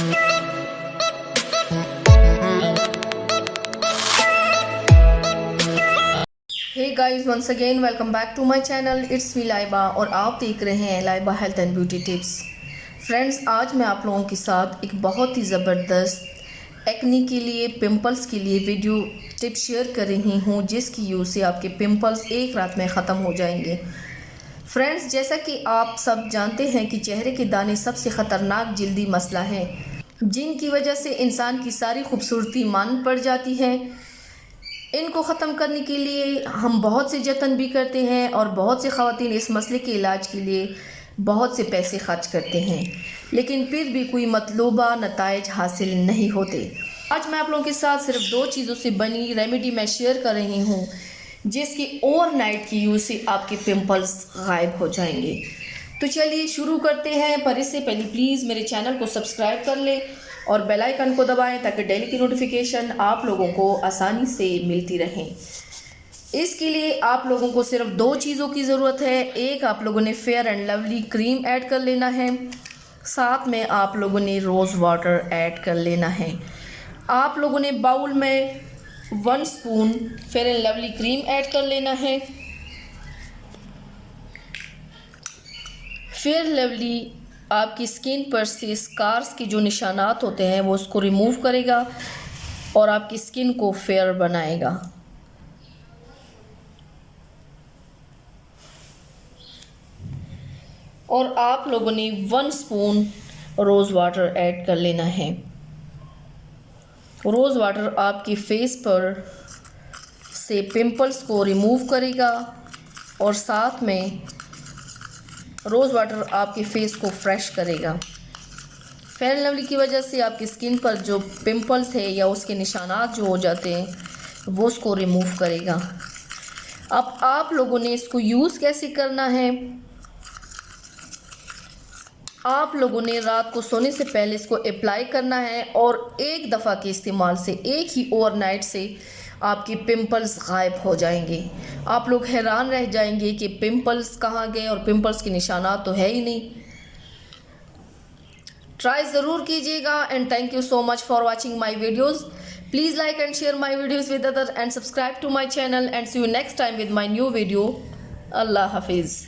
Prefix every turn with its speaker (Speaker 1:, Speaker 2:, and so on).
Speaker 1: Hey guys, once again welcome back to my channel. It's me Laiba और आप देख रहे हैं Laiba health and beauty tips. Friends, आज मैं आप लोगों के साथ एक बहुत ही ज़बरदस्त एक्ने के लिए, पिंपल्स के लिए वीडियो टिप शेयर कर रही हूँ, जिसकी यूज़ से आपके पिंपल्स एक रात में ख़त्म हो जाएंगे। फ्रेंड्स, जैसा कि आप सब जानते हैं कि चेहरे के दाने सबसे ख़तरनाक जल्दी मसला है, जिनकी वजह से इंसान की सारी खूबसूरती मान पड़ जाती है। इनको ख़त्म करने के लिए हम बहुत से जतन भी करते हैं और बहुत से ख़वातीन इस मसले के इलाज के लिए बहुत से पैसे खर्च करते हैं, लेकिन फिर भी कोई मतलूबा नताइज हासिल नहीं होते। आज मैं आप लोगों के साथ सिर्फ 2 चीज़ों से बनी रेमेडी मैं शेयर कर रही हूँ, जिसकी ओवरनाइट की यूज़ से आपके पिंपल्स गायब हो जाएंगे। तो चलिए शुरू करते हैं, पर इससे पहले प्लीज़ मेरे चैनल को सब्सक्राइब कर लें और बेल आइकन को दबाएं ताकि डेली की नोटिफिकेशन आप लोगों को आसानी से मिलती रहें। इसके लिए आप लोगों को सिर्फ 2 चीज़ों की ज़रूरत है। एक, आप लोगों ने fair and lovely cream add कर लेना है, साथ में आप लोगों ने रोज़ वाटर ऐड कर लेना है। आप लोगों ने बाउल में 1 spoon fair and lovely cream add कर लेना है। फेयर लवली आपकी स्किन पर से स्कार्स के जो निशानात होते हैं वो उसको रिमूव करेगा और आपकी स्किन को फेयर बनाएगा। और आप लोगों ने 1 स्पून रोज़ वाटर ऐड कर लेना है। रोज़ वाटर आपकी फेस पर से पिंपल्स को रिमूव करेगा और साथ में रोज़ वाटर आपके फेस को फ्रेश करेगा। फेयर एंड लवली की वजह से आपकी स्किन पर जो पिंपल्स है या उसके निशानात जो हो जाते हैं वो उसको रिमूव करेगा। अब आप लोगों ने इसको यूज़ कैसे करना है, आप लोगों ने रात को सोने से पहले इसको अप्लाई करना है और एक दफ़ा के इस्तेमाल से, एक ही ओवरनाइट से आपके पिंपल्स गायब हो जाएंगे। आप लोग हैरान रह जाएंगे कि पिंपल्स कहाँ गए और पिंपल्स के निशानात तो है ही नहीं। ट्राई ज़रूर कीजिएगा and thank you so much for watching my videos. Please like and share my videos with other and subscribe to my channel and see you next time with my new video. Allah हाफिज़।